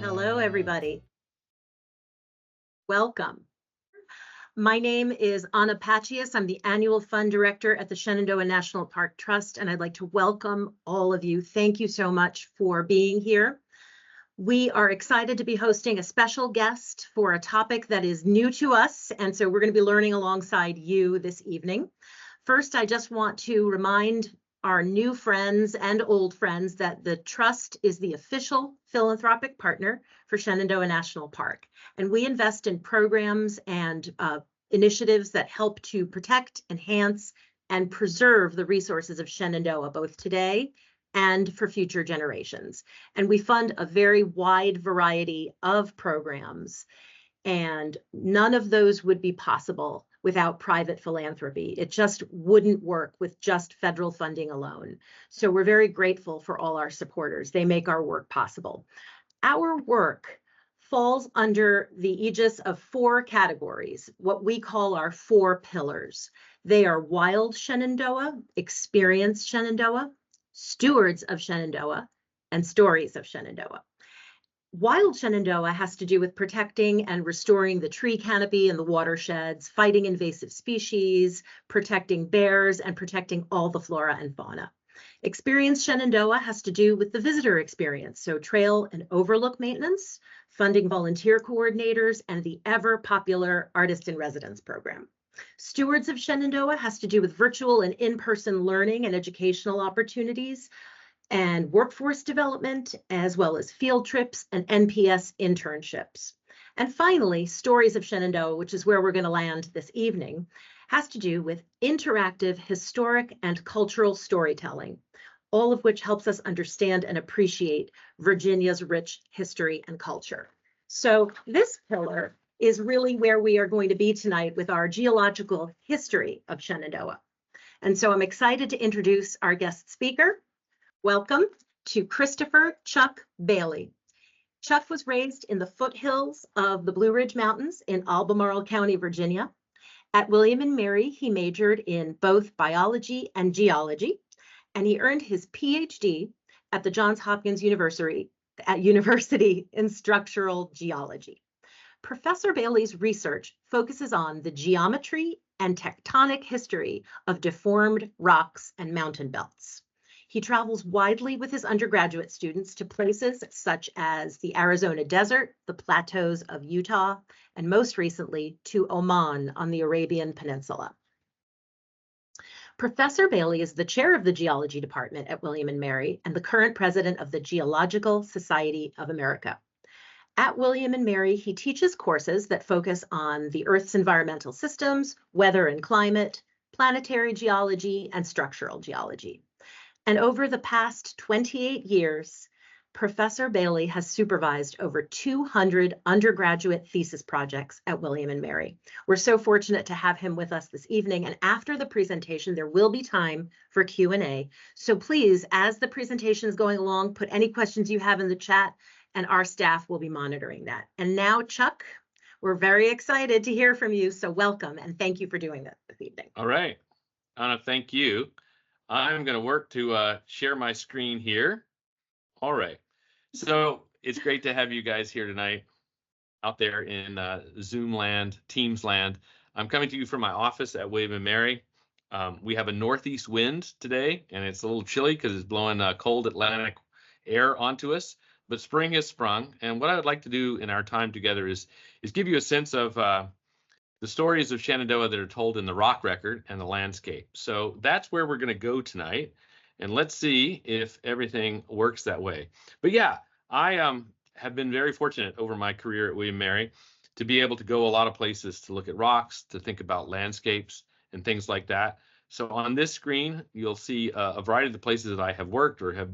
Hello, everybody. Welcome. My name is Anna Pachias. I'm the annual fund director at the Shenandoah National Park Trust, and I'd like to welcome all of you. Thank you so much for being here. We are excited to be hosting a special guest for a topic that is new to us, and so we're going to be learning alongside you this evening. First, I just want to remind our new friends and old friends that the Trust is the official philanthropic partner for Shenandoah National Park. And we invest in programs and initiatives that help to protect, enhance, and preserve the resources of Shenandoah, both today and for future generations. And we fund a very wide variety of programs, and none of those would be possible without private philanthropy. It just wouldn't work with just federal funding alone. So we're very grateful for all our supporters. They make our work possible. Our work falls under the aegis of four categories, what we call our four pillars. They are wild Shenandoah, experienced Shenandoah, stewards of Shenandoah, and stories of Shenandoah. Wild Shenandoah has to do with protecting and restoring the tree canopy and the watersheds, fighting invasive species, protecting bears, and protecting all the flora and fauna. Experienced Shenandoah has to do with the visitor experience, so trail and overlook maintenance, funding volunteer coordinators, and the ever popular Artist in Residence program. Stewards of Shenandoah has to do with virtual and in-person learning and educational opportunities, and workforce development, as well as field trips and NPS internships. And finally, Stories of Shenandoah, which is where we're going to land this evening, has to do with interactive, historic, and cultural storytelling, all of which helps us understand and appreciate Virginia's rich history and culture. So this pillar is really where we are going to be tonight with our geological history of Shenandoah. And so I'm excited to introduce our guest speaker. Welcome to Christopher Chuck Bailey. Chuck was raised in the foothills of the Blue Ridge Mountains in Albemarle County, Virginia. At William and Mary, he majored in both biology and geology, and he earned his PhD at the Johns Hopkins University in structural geology. Professor Bailey's research focuses on the geometry and tectonic history of deformed rocks and mountain belts. He travels widely with his undergraduate students to places such as the Arizona desert, the plateaus of Utah, and most recently to Oman on the Arabian Peninsula. Professor Bailey is the chair of the geology department at William and Mary and the current president of the Geological Society of America. At William and Mary, he teaches courses that focus on the Earth's environmental systems, weather and climate, planetary geology, and structural geology. And over the past 28 years, Professor Bailey has supervised over 200 undergraduate thesis projects at William and Mary. We're so fortunate to have him with us this evening. And after the presentation, there will be time for Q&A. So please, as the presentation is going along, put any questions you have in the chat, and our staff will be monitoring that. And now, Chuck, we're very excited to hear from you. So welcome, and thank you for doing that this evening. All right, Anna, thank you. I'm going to work to share my screen here. All right. So it's great to have you guys here tonight out there in Zoom land, Teams land. I'm coming to you from my office at William & Mary. We have a northeast wind today, and it's a little chilly because it's blowing cold Atlantic air onto us. But spring has sprung, and what I would like to do in our time together is give you a sense of the stories of Shenandoah that are told in the rock record and the landscape. So that's where we're going to go tonight. And let's see if everything works that way. But yeah, I have been very fortunate over my career at William & Mary to be able to go a lot of places to look at rocks, to think about landscapes and things like that. So on this screen, you'll see a variety of the places that I have worked or have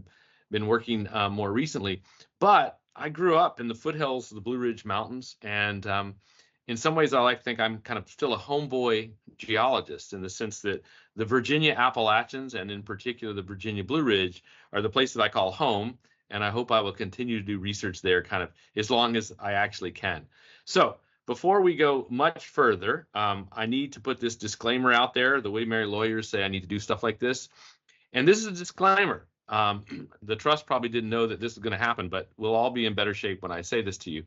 been working more recently. But I grew up in the foothills of the Blue Ridge Mountains, and in some ways, I like to think I'm kind of still a homeboy geologist in the sense that the Virginia Appalachians, and in particular the Virginia Blue Ridge, are the places I call home. And I hope I will continue to do research there kind of as long as I actually can. So before we go much further, I need to put this disclaimer out there. The William & Mary lawyers say I need to do stuff like this. And this is a disclaimer. The trust probably didn't know that this is going to happen, but we'll all be in better shape when I say this to you.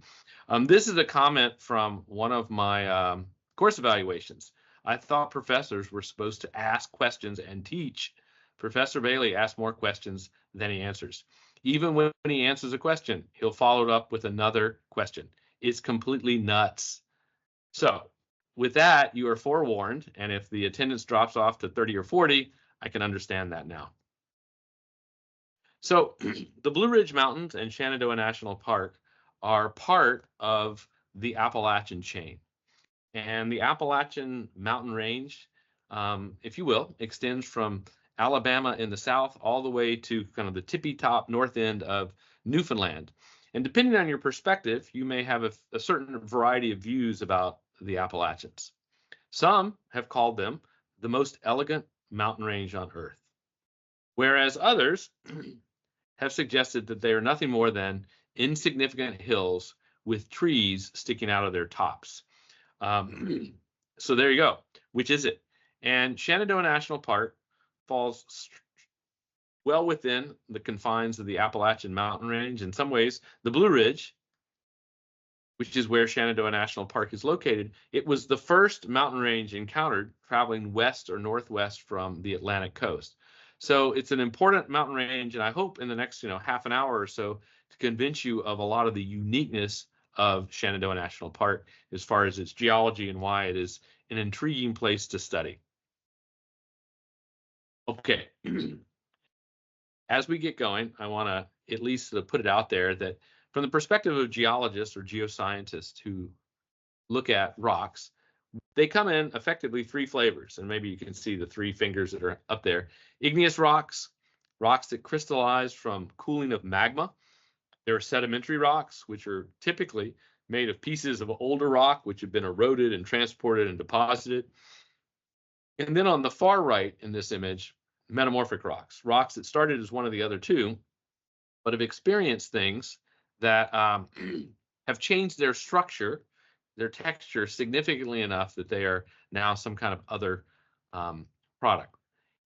This is a comment from one of my course evaluations. I thought professors were supposed to ask questions and teach. Professor Bailey asks more questions than he answers. Even when he answers a question, he'll follow it up with another question. It's completely nuts. So with that, you are forewarned. And if the attendance drops off to 30 or 40, I can understand that now. So the Blue Ridge Mountains and Shenandoah National Park are part of the Appalachian chain. And the Appalachian mountain range, if you will, extends from Alabama in the south all the way to kind of the tippy top north end of Newfoundland. And depending on your perspective, you may have a certain variety of views about the Appalachians. Some have called them the most elegant mountain range on Earth, whereas others have suggested that they are nothing more than insignificant hills with trees sticking out of their tops. So there you go. Which is it? And Shenandoah National Park falls well within the confines of the Appalachian mountain range. In some ways, the Blue Ridge, which is where Shenandoah National Park is located, it was the first mountain range encountered traveling west or northwest from the Atlantic coast. So it's an important mountain range, and I hope in the next half an hour or so to convince you of a lot of the uniqueness of Shenandoah National Park as far as its geology and why it is an intriguing place to study. Okay. As we get going, I want to at least put it out there that from the perspective of geologists or geoscientists who look at rocks, they come in effectively three flavors, and maybe you can see the three fingers that are up there. Igneous rocks, rocks that crystallize from cooling of magma. There are sedimentary rocks, which are typically made of pieces of older rock, which have been eroded and transported and deposited. And then on the far right in this image, metamorphic rocks, rocks that started as one of the other two, but have experienced things that have changed their structure, their texture significantly enough that they are now some kind of other product.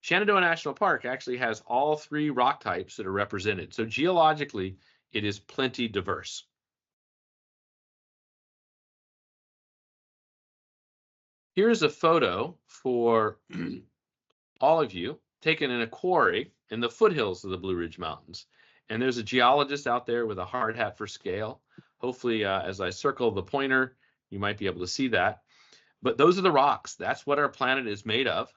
Shenandoah National Park actually has all three rock types that are represented. So geologically, it is plenty diverse. Here's a photo for all of you taken in a quarry in the foothills of the Blue Ridge Mountains. And there's a geologist out there with a hard hat for scale. Hopefully, as I circle the pointer, you might be able to see that. But those are the rocks. That's what our planet is made of.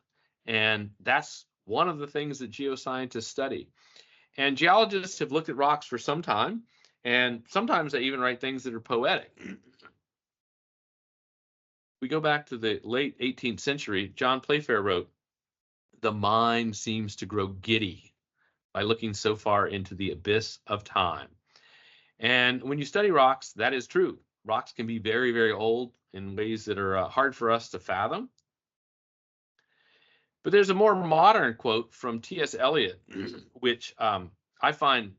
And that's one of the things that geoscientists study. And geologists have looked at rocks for some time, and sometimes they even write things that are poetic. We go back to the late 18th century, John Playfair wrote, "The mind seems to grow giddy by looking so far into the abyss of time." And when you study rocks, that is true. Rocks can be very, very old in ways that are hard for us to fathom. But there's a more modern quote from T.S. Eliot, which I find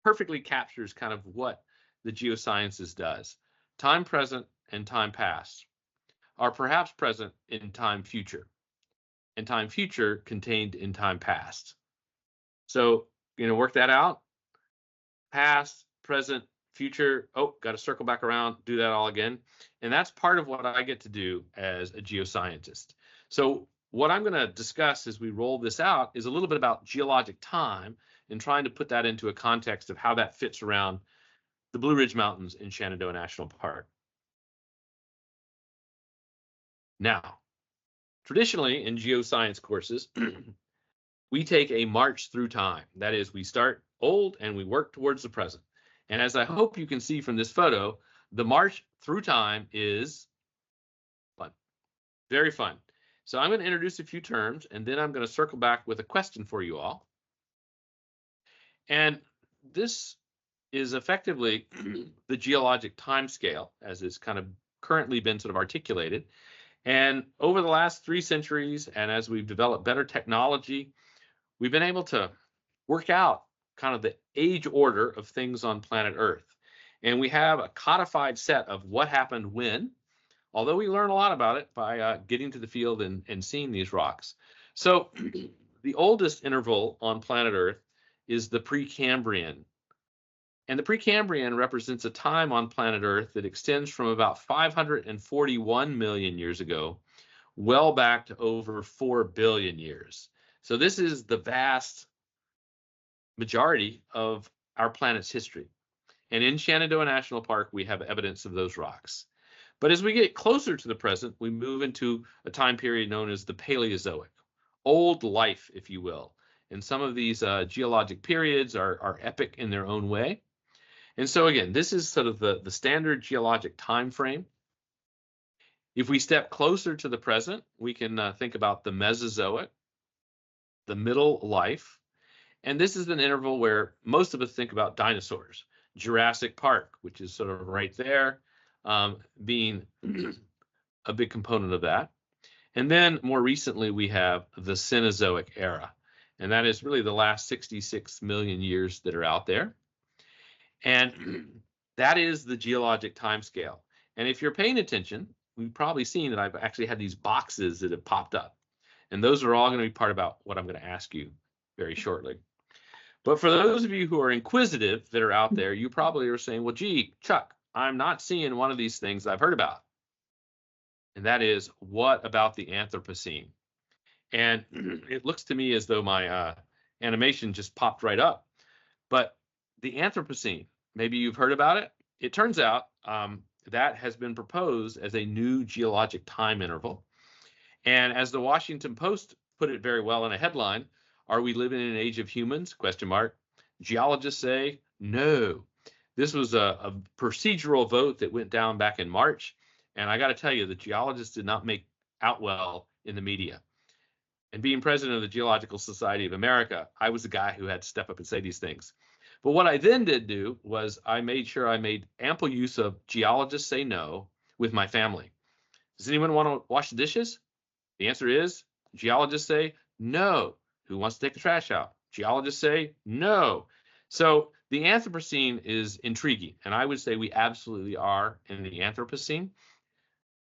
perfectly captures kind of what the geosciences does. Time present and time past are perhaps present in time future, and time future contained in time past. So, work that out. Past, present, future. Oh, got to circle back around, do that all again. And that's part of what I get to do as a geoscientist. So what I'm going to discuss as we roll this out is a little bit about geologic time and trying to put that into a context of how that fits around the Blue Ridge Mountains in Shenandoah National Park. Now, traditionally in geoscience courses, we take a march through time. That is, we start old and we work towards the present. And as I hope you can see from this photo, the march through time is fun, very fun. So I'm going to introduce a few terms, and then I'm going to circle back with a question for you all. And this is effectively the geologic time scale, as is kind of currently been sort of articulated. And over the last 3 centuries, and as we've developed better technology, we've been able to work out kind of the age order of things on planet Earth. And we have a codified set of what happened when, although we learn a lot about it by getting to the field and seeing these rocks. So the oldest interval on planet Earth is the Precambrian. And the Precambrian represents a time on planet Earth that extends from about 541 million years ago, well back to over 4 billion years. So this is the vast majority of our planet's history. And in Shenandoah National Park, we have evidence of those rocks. But as we get closer to the present, we move into a time period known as the Paleozoic, old life, if you will. And some of these geologic periods are epic in their own way. And so again, this is sort of the standard geologic time frame. If we step closer to the present, we can think about the Mesozoic, the middle life. And this is an interval where most of us think about dinosaurs. Jurassic Park, which is sort of right there, being a big component of that. And then more recently, we have the Cenozoic era. And that is really the last 66 million years that are out there. And that is the geologic timescale. And if you're paying attention, we've probably seen that I've actually had these boxes that have popped up. And those are all going to be part about what I'm going to ask you very shortly. But for those of you who are inquisitive that are out there, you probably are saying, well, gee, Chuck, I'm not seeing one of these things I've heard about. And that is, what about the Anthropocene? And it looks to me as though my animation just popped right up. But the Anthropocene, maybe you've heard about it. It turns out that has been proposed as a new geologic time interval. And as the Washington Post put it very well in a headline, are we living in an age of humans? ? Geologists say no. This was a procedural vote that went down back in March. And I got to tell you, the geologists did not make out well in the media. And being president of the Geological Society of America, I was the guy who had to step up and say these things. But what I then did do was I made sure I made ample use of geologists say no with my family. Does anyone want to wash the dishes? The answer is geologists say no. Who wants to take the trash out? Geologists say no. So the Anthropocene is intriguing, and I would say we absolutely are in the Anthropocene.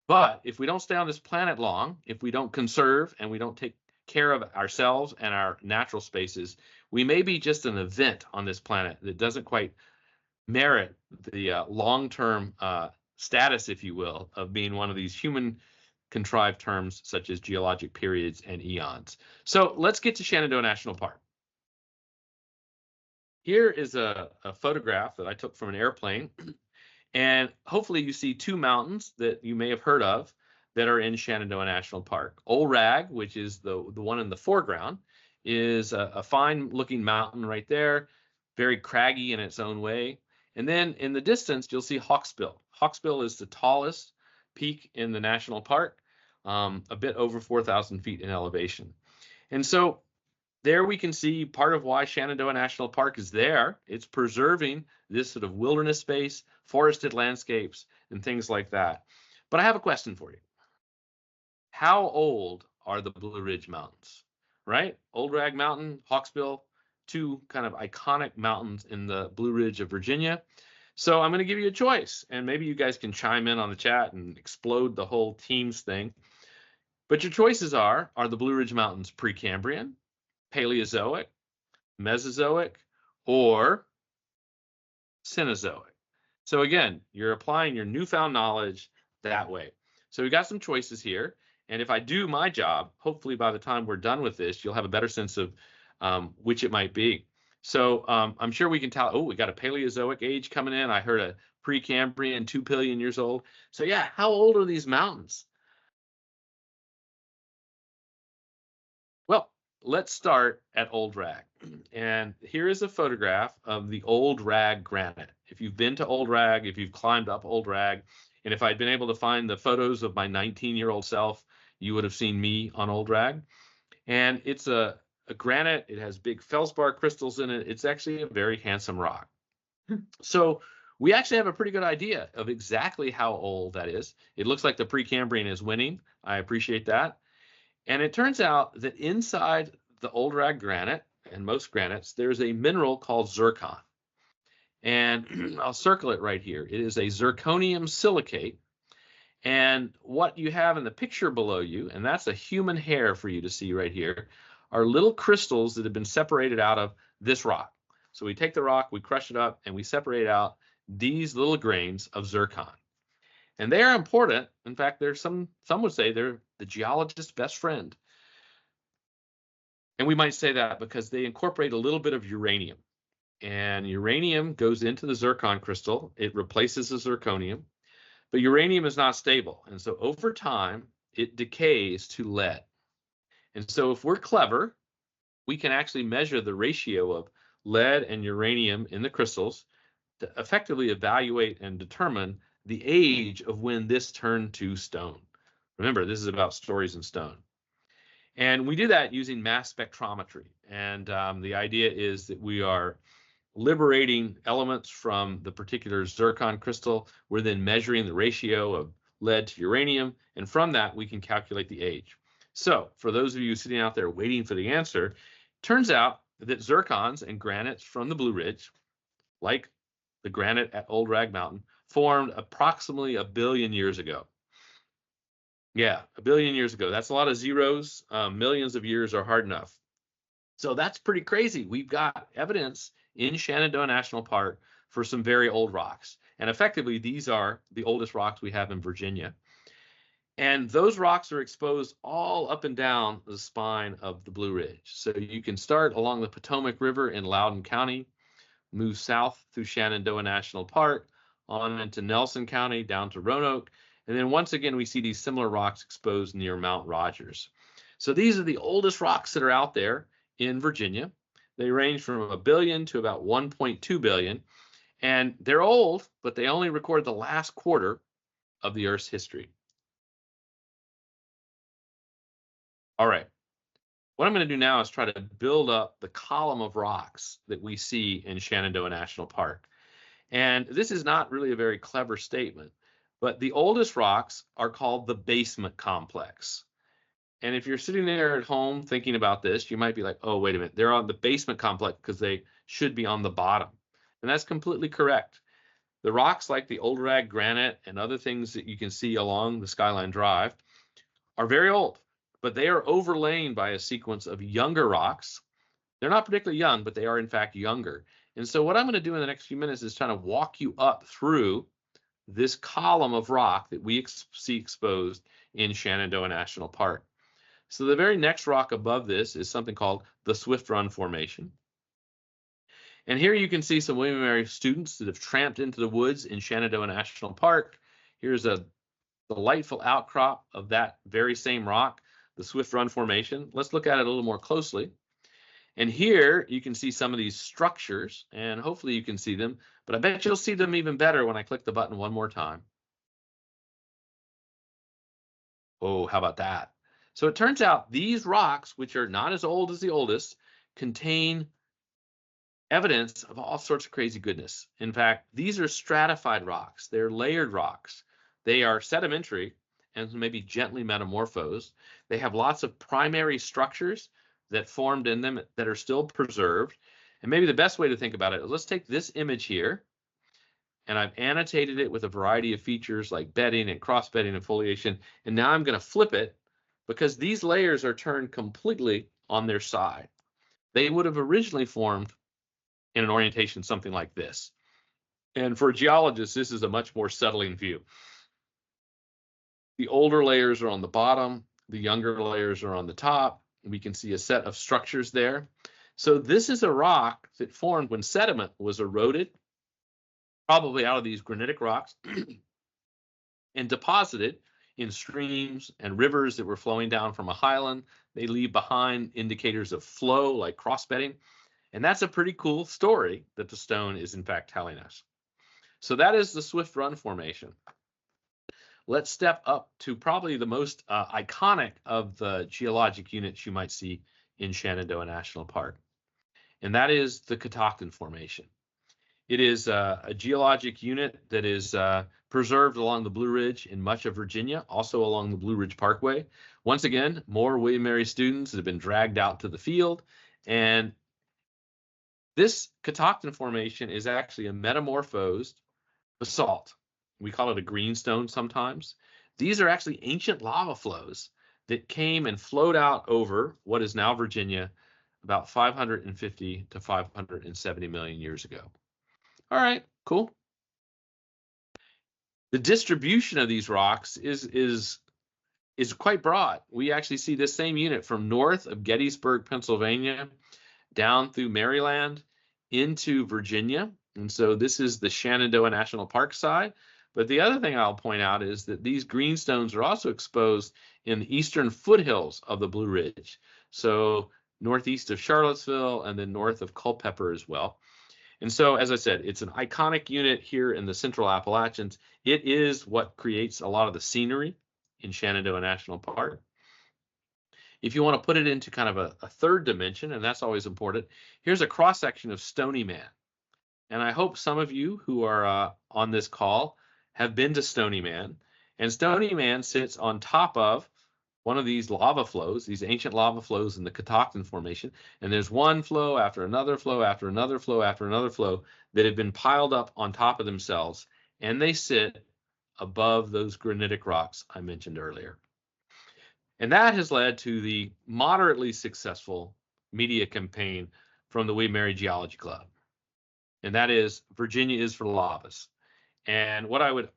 But if we don't stay on this planet long, if we don't conserve and we don't take care of ourselves and our natural spaces, we may be just an event on this planet that doesn't quite merit the long-term status, if you will, of being one of these human contrived terms such as geologic periods and eons. So let's get to Shenandoah National Park. Here is a photograph that I took from an airplane. And hopefully you see two mountains that you may have heard of that are in Shenandoah National Park. Old Rag, which is the one in the foreground, is a fine looking mountain right there, very craggy in its own way. And then in the distance, you'll see Hawksbill. Hawksbill is the tallest peak in the national park, a bit over 4,000 feet in elevation. And so there we can see part of why Shenandoah National Park is there. It's preserving this sort of wilderness space, forested landscapes, and things like that. But I have a question for you. How old are the Blue Ridge Mountains, right? Old Rag Mountain, Hawksbill, two kind of iconic mountains in the Blue Ridge of Virginia. So I'm going to give you a choice, and maybe you guys can chime in on the chat and explode the whole teams thing. But your choices are the Blue Ridge Mountains Precambrian, Paleozoic, Mesozoic, or Cenozoic? So again, you're applying your newfound knowledge that way. So we got some choices here. And if I do my job, hopefully by the time we're done with this, you'll have a better sense of which it might be. So I'm sure we can tell, oh, we got a Paleozoic age coming in. I heard a Precambrian, 2 billion years old. So yeah, how old are these mountains? Well, let's start at Old Rag. And here is a photograph of the Old Rag granite. If you've been to Old Rag, if you've climbed up Old Rag, and if I'd been able to find the photos of my 19-year-old self, you would have seen me on Old Rag. And it's a granite. It has big feldspar crystals in it. It's actually a very handsome rock. So we actually have a pretty good idea of exactly how old that is. It looks like the Precambrian is winning. I appreciate that. And it turns out that inside the Old Rag granite, and most granites, there's a mineral called zircon. And I'll circle it right here. It is a zirconium silicate. And what you have in the picture below you, and that's a human hair for you to see right here, are little crystals that have been separated out of this rock. So we take the rock, we crush it up, and we separate out these little grains of zircon. And they are important. In fact, there's some would say they're the geologist's best friend. And we might say that because they incorporate a little bit of uranium. And uranium goes into the zircon crystal. It replaces the zirconium. But uranium is not stable. And so over time, it decays to lead. And so if we're clever, we can actually measure the ratio of lead and uranium in the crystals to effectively evaluate and determine the age of when this turned to stone. Remember, this is about stories in stone. And we do that using mass spectrometry. And the idea is that we are liberating elements from the particular zircon crystal. We're then measuring the ratio of lead to uranium. And from that, we can calculate the age. So for those of you sitting out there waiting for the answer, turns out that zircons and granites from the Blue Ridge, like the granite at Old Rag Mountain, formed approximately 1 billion years ago. Yeah, 1 billion years ago. That's a lot of zeros. Millions of years are hard enough. So that's pretty crazy. We've got evidence in Shenandoah National Park for some very old rocks. And effectively, these are the oldest rocks we have in Virginia. And those rocks are exposed all up and down the spine of the Blue Ridge. So you can start along the Potomac River in Loudoun County, move south through Shenandoah National Park, on into Nelson County, down to Roanoke. And then once again, we see these similar rocks exposed near Mount Rogers. So these are the oldest rocks that are out there in Virginia. They range from 1 billion to about 1.2 billion. And they're old, but they only record the last quarter of the Earth's history. All right. What I'm going to do now is try to build up the column of rocks that we see in Shenandoah National Park. And this is not really a very clever statement, but the oldest rocks are called the basement complex. And if you're sitting there at home thinking about this, you might be like, oh, wait a minute, they're on the basement complex because they should be on the bottom. And that's completely correct. The rocks like the Old Rag granite and other things that you can see along the Skyline Drive are very old, but they are overlain by a sequence of younger rocks. They're not particularly young, but they are in fact younger. And so what I'm going to do in the next few minutes is trying to walk you up through this column of rock that we see exposed in Shenandoah National Park. So the very next rock above this is something called the Swift Run Formation. And here you can see some William & Mary students that have tramped into the woods in Shenandoah National Park. Here's a delightful outcrop of that very same rock, the Swift Run Formation. Let's look at it a little more closely. And here you can see some of these structures, and hopefully you can see them, but I bet you'll see them even better when I click the button one more time. Oh, how about that? So it turns out these rocks, which are not as old as the oldest, contain evidence of all sorts of crazy goodness. In fact, these are stratified rocks. They're layered rocks. They are sedimentary and maybe gently metamorphosed. They have lots of primary structures that formed in them that are still preserved. And maybe the best way to think about it is let's take this image here, and I've annotated it with a variety of features like bedding and cross bedding and foliation. And now I'm going to flip it because these layers are turned completely on their side. They would have originally formed in an orientation something like this. And for geologists, this is a much more settling view. The older layers are on the bottom, the younger layers are on the top. We can see a set of structures there. So this is a rock that formed when sediment was eroded, probably out of these granitic rocks, and deposited in streams and rivers that were flowing down from a highland. They leave behind indicators of flow like cross-bedding. And that's a pretty cool story that the stone is in fact telling us. So that is the Swift Run Formation. Let's step up to probably the most iconic of the geologic units you might see in Shenandoah National Park. And that is the Catoctin Formation. It is a geologic unit that is preserved along the Blue Ridge in much of Virginia, also along the Blue Ridge Parkway. Once again, more William & Mary students have been dragged out to the field. And this Catoctin Formation is actually a metamorphosed basalt. We call it a greenstone sometimes. These are actually ancient lava flows that came and flowed out over what is now Virginia about 550 to 570 million years ago. All right, cool. The distribution of these rocks is quite broad. We actually see this same unit from north of Gettysburg, Pennsylvania, down through Maryland into Virginia. And so this is the Shenandoah National Park side. But the other thing I'll point out is that these greenstones are also exposed in the eastern foothills of the Blue Ridge. So northeast of Charlottesville and then north of Culpeper as well. And so, as I said, it's an iconic unit here in the Central Appalachians. It is what creates a lot of the scenery in Shenandoah National Park. If you want to put it into kind of a third dimension, and that's always important, here's a cross-section of Stony Man. And I hope some of you who are on this call have been to Stony Man. And Stony Man sits on top of one of these lava flows, these ancient lava flows in the Catoctin Formation. And there's one flow after another flow after another flow after another flow that have been piled up on top of themselves. And they sit above those granitic rocks I mentioned earlier. And that has led to the moderately successful media campaign from the We Marry Geology Club. And that is Virginia is for lavas. And what I would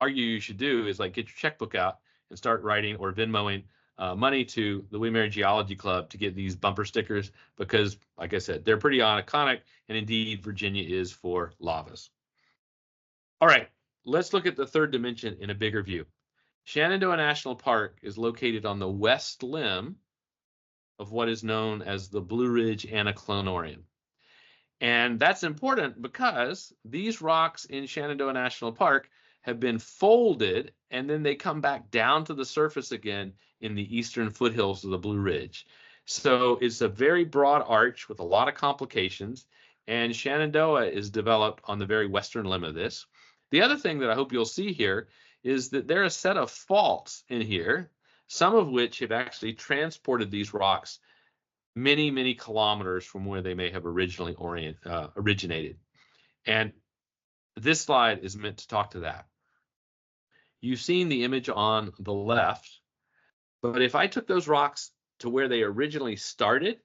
argue you should do is like get your checkbook out and start writing or Venmoing money to the We Marry Geology Club to get these bumper stickers because, like I said, they're pretty iconic. And indeed, Virginia is for lavas. All right, let's look at the third dimension in a bigger view. Shenandoah National Park is located on the west limb of what is known as the Blue Ridge Anticlinorium. And that's important because these rocks in Shenandoah National Park have been folded and then they come back down to the surface again in the eastern foothills of the Blue Ridge. So it's a very broad arch with a lot of complications, and Shenandoah is developed on the very western limb of this. The other thing that I hope you'll see here is that there are a set of faults in here, some of which have actually transported these rocks many, many kilometers from where they may have originally originated. And this slide is meant to talk to that. You've seen the image on the left, but if I took those rocks to where they originally started,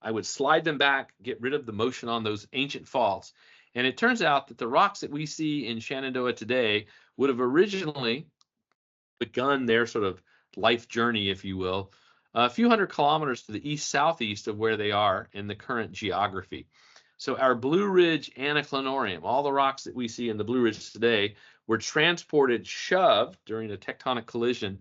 I would slide them back, get rid of the motion on those ancient faults. And it turns out that the rocks that we see in Shenandoah today would have originally begun their sort of life journey, if you will, a few hundred kilometers to the east-southeast of where they are in the current geography. So our Blue Ridge Anticlinorium, all the rocks that we see in the Blue Ridge today, were transported, shoved during a tectonic collision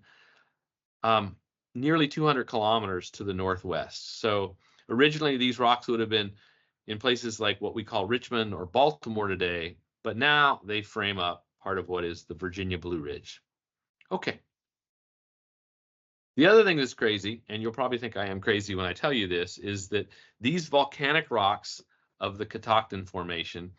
nearly 200 kilometers to the northwest. So originally these rocks would have been in places like what we call Richmond or Baltimore today, but now they frame up part of what is the Virginia Blue Ridge. Okay. The other thing that's crazy, and you'll probably think I am crazy when I tell you this, is that these volcanic rocks of the Catoctin Formation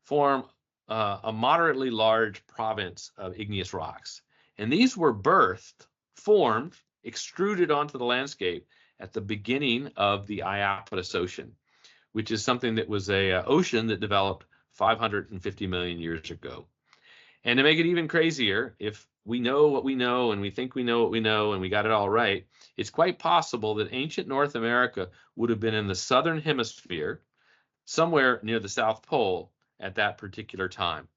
form a moderately large province of igneous rocks. And these were birthed, formed, extruded onto the landscape at the beginning of the Iapetus Ocean, which is something that was an ocean that developed 550 million years ago. And to make it even crazier, if we know what we know and we think we know what we know and we got it all right, it's quite possible that ancient North America would have been in the southern hemisphere, somewhere near the South Pole at that particular time.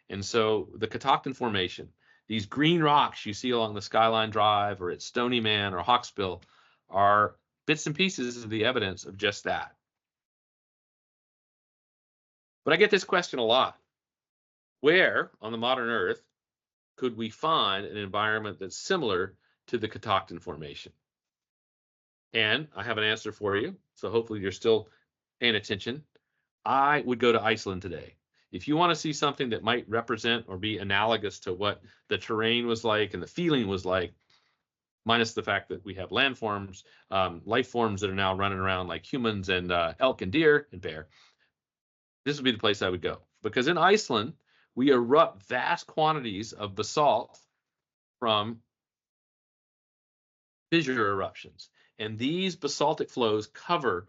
And so the Catoctin Formation, these green rocks you see along the Skyline Drive or at Stony Man or Hawksbill, are bits and pieces of the evidence of just that. But I get this question a lot. Where on the modern Earth could we find an environment that's similar to the Catoctin Formation? And I have an answer for you, so hopefully you're still paying attention. I would go to Iceland today. If you want to see something that might represent or be analogous to what the terrain was like and the feeling was like, minus the fact that we have landforms, life forms that are now running around like humans and elk and deer and bear, this would be the place I would go. Because in Iceland, we erupt vast quantities of basalt from fissure eruptions. And these basaltic flows cover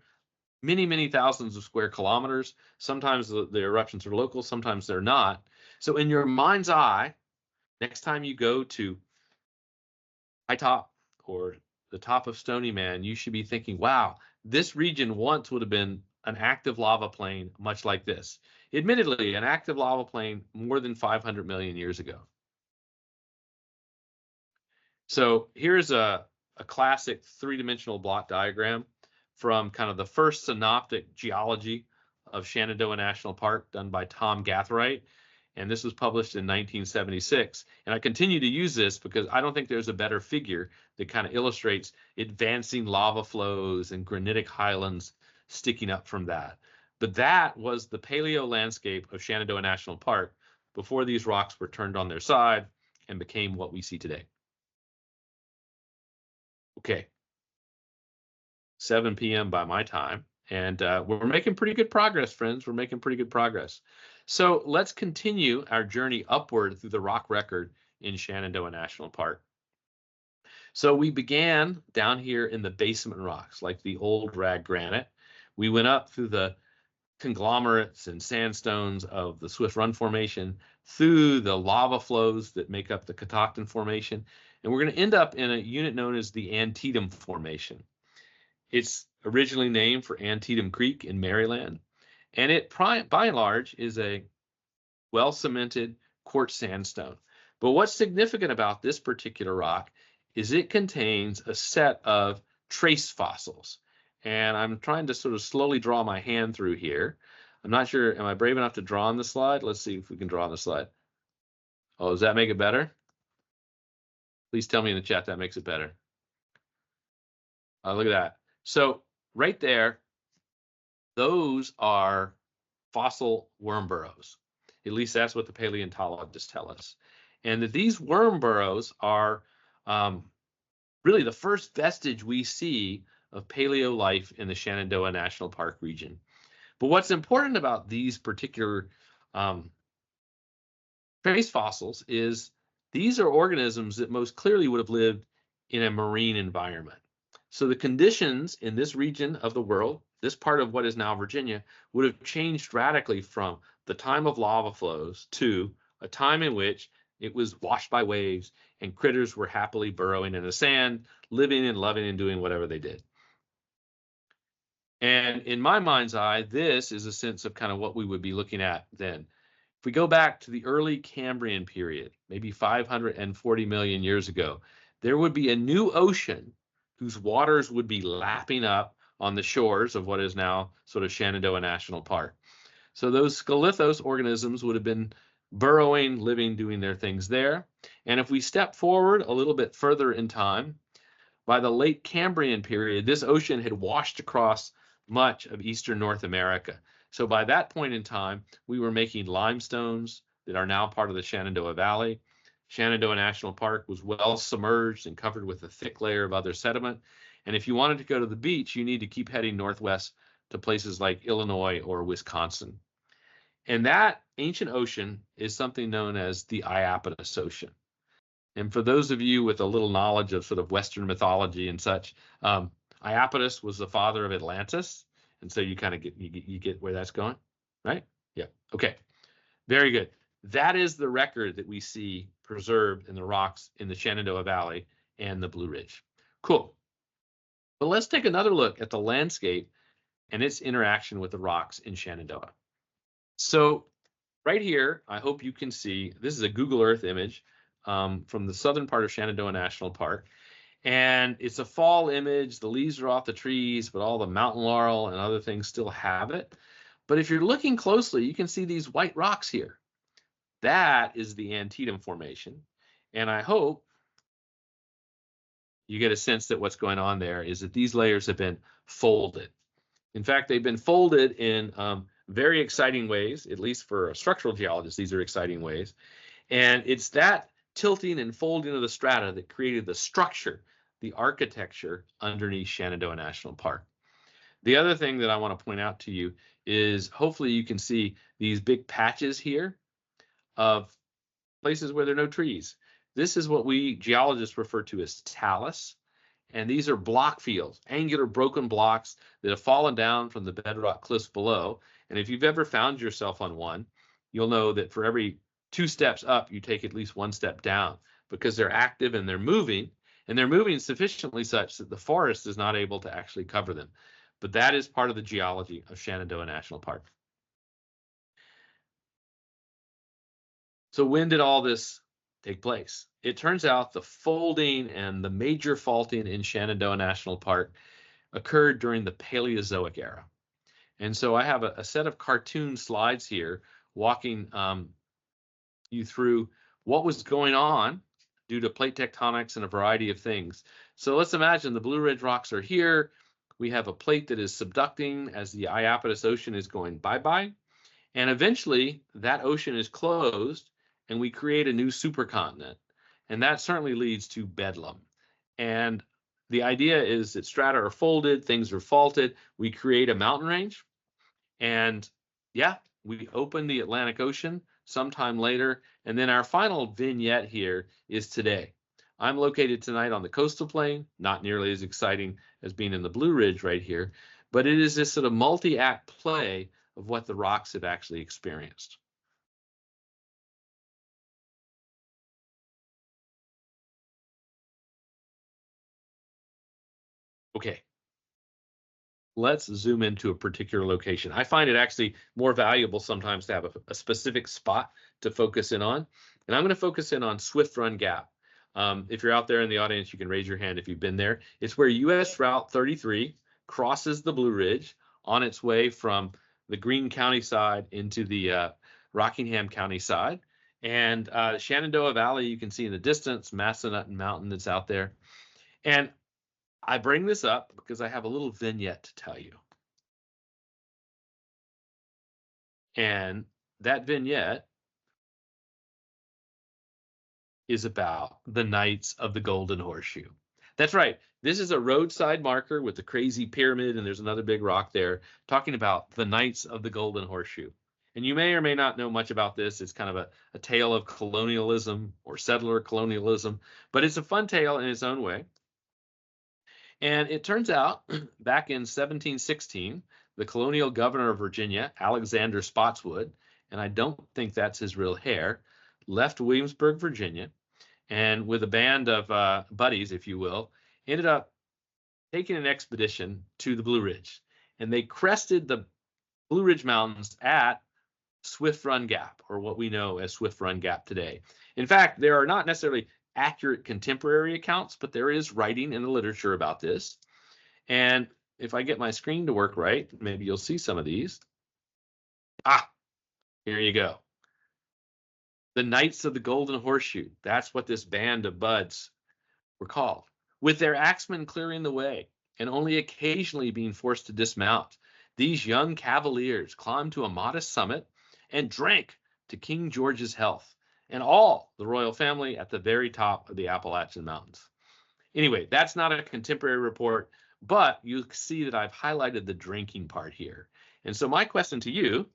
many, many thousands of square kilometers. Sometimes the eruptions are local, sometimes they're not. So in your mind's eye, next time you go to High Top or the top of Stony Man, you should be thinking, wow, this region once would have been an active lava plain much like this. Admittedly, an active lava plain more than 500 million years ago. So here's a classic three-dimensional block diagram from kind of the first synoptic geology of Shenandoah National Park done by Tom Gathright. And this was published in 1976. And I continue to use this because I don't think there's a better figure that kind of illustrates advancing lava flows and granitic highlands sticking up from that. But that was the paleo landscape of Shenandoah National Park before these rocks were turned on their side and became what we see today. Okay, 7 p.m. by my time. And we're making pretty good progress, friends. We're making pretty good progress. So let's continue our journey upward through the rock record in Shenandoah National Park. So we began down here in the basement rocks, like the old rag granite. We went up through the conglomerates and sandstones of the Swift Run Formation, through the lava flows that make up the Catoctin Formation, and we're going to end up in a unit known as the Antietam Formation. It's originally named for Antietam Creek in Maryland, and it by and large is a well-cemented quartz sandstone. But what's significant about this particular rock is it contains a set of trace fossils. And I'm trying to sort of slowly draw my hand through here. I'm not sure, am I brave enough to draw on the slide? Let's see if we can draw on the slide. Oh, does that make it better? Please tell me in the chat that makes it better. Look at that. So right there, those are fossil worm burrows. At least that's what the paleontologists tell us. And that these worm burrows are really the first vestige we see of paleo life in the Shenandoah National Park region. But what's important about these particular trace fossils is these are organisms that most clearly would have lived in a marine environment. So the conditions in this region of the world, this part of what is now Virginia, would have changed radically from the time of lava flows to a time in which it was washed by waves and critters were happily burrowing in the sand, living and loving and doing whatever they did. And in my mind's eye, this is a sense of kind of what we would be looking at then. If we go back to the early Cambrian period, maybe 540 million years ago, there would be a new ocean whose waters would be lapping up on the shores of what is now sort of Shenandoah National Park. So those scalithos organisms would have been burrowing, living, doing their things there. And if we step forward a little bit further in time, by the late Cambrian period, this ocean had washed across much of eastern North America. So by that point in time, we were making limestones that are now part of the Shenandoah Valley. Shenandoah National Park was well submerged and covered with a thick layer of other sediment. And if you wanted to go to the beach, you need to keep heading northwest to places like Illinois or Wisconsin. And that ancient ocean is something known as the Iapetus Ocean. And for those of you with a little knowledge of sort of Western mythology and such, Iapetus was the father of Atlantis. And so you kind of get where that's going, right? Yeah. Okay. Very good. That is the record that we see preserved in the rocks in the Shenandoah Valley and the Blue Ridge. Cool. But let's take another look at the landscape and its interaction with the rocks in Shenandoah. So right here, I hope you can see, this is a Google Earth image from the southern part of Shenandoah National Park. And it's a fall image. The leaves are off the trees, but all the mountain laurel and other things still have it. But if you're looking closely, you can see these white rocks here. That is the Antietam Formation. And I hope you get a sense that what's going on there is that these layers have been folded. In fact, they've been folded in very exciting ways, at least for a structural geologist, these are exciting ways. And it's that tilting and folding of the strata that created the structure, the architecture underneath Shenandoah National Park. The other thing that I want to point out to you is hopefully you can see these big patches here of places where there are no trees. This is what we geologists refer to as talus. And these are block fields, angular broken blocks that have fallen down from the bedrock cliffs below. And if you've ever found yourself on one, you'll know that for every 2 steps up, you take at least 1 step down because they're active and they're moving. And they're moving sufficiently such that the forest is not able to actually cover them. But that is part of the geology of Shenandoah National Park. So when did all this take place? It turns out the folding and the major faulting in Shenandoah National Park occurred during the Paleozoic era. And so I have a set of cartoon slides here walking you through what was going on due to plate tectonics and a variety of things. So let's imagine the Blue Ridge rocks are here. We have a plate that is subducting as the Iapetus Ocean is going bye-bye. And eventually that ocean is closed and we create a new supercontinent. And that certainly leads to bedlam. And the idea is that strata are folded, things are faulted. We create a mountain range. And yeah, we open the Atlantic Ocean sometime later. And then our final vignette here is today. I'm located tonight on the coastal plain, not nearly as exciting as being in the Blue Ridge right here, but it is this sort of multi-act play of what the rocks have actually experienced. Okay, let's zoom into a particular location. I find it actually more valuable sometimes to have a specific spot to focus in on. And I'm going to focus in on Swift Run Gap. If you're out there in the audience, you can raise your hand if you've been there. It's where US Route 33 crosses the Blue Ridge on its way from the Greene County side into the Rockingham County side. And Shenandoah Valley, you can see in the distance, Massanutten Mountain that's out there. And I bring this up because I have a little vignette to tell you. And that vignette is about the Knights of the Golden Horseshoe. That's right. This is a roadside marker with the crazy pyramid, and there's another big rock there, talking about the Knights of the Golden Horseshoe. And you may or may not know much about this. It's kind of a tale of colonialism or settler colonialism, but it's a fun tale in its own way. And it turns out back in 1716, the colonial governor of Virginia, Alexander Spotswood, and I don't think that's his real hair, left Williamsburg, Virginia, and with a band of buddies, if you will, ended up taking an expedition to the Blue Ridge. And they crested the Blue Ridge Mountains at Swift Run Gap, or what we know as Swift Run Gap today. In fact, there are not necessarily accurate contemporary accounts, but there is writing in the literature about this. And if I get my screen to work right, maybe you'll see some of these. Ah, here you go. The Knights of the Golden Horseshoe. That's what this band of buds were called. With their axemen clearing the way and only occasionally being forced to dismount, these young cavaliers climbed to a modest summit and drank to King George's health and all the royal family at the very top of the Appalachian Mountains. Anyway, that's not a contemporary report, but you see that I've highlighted the drinking part here. And so my question to you,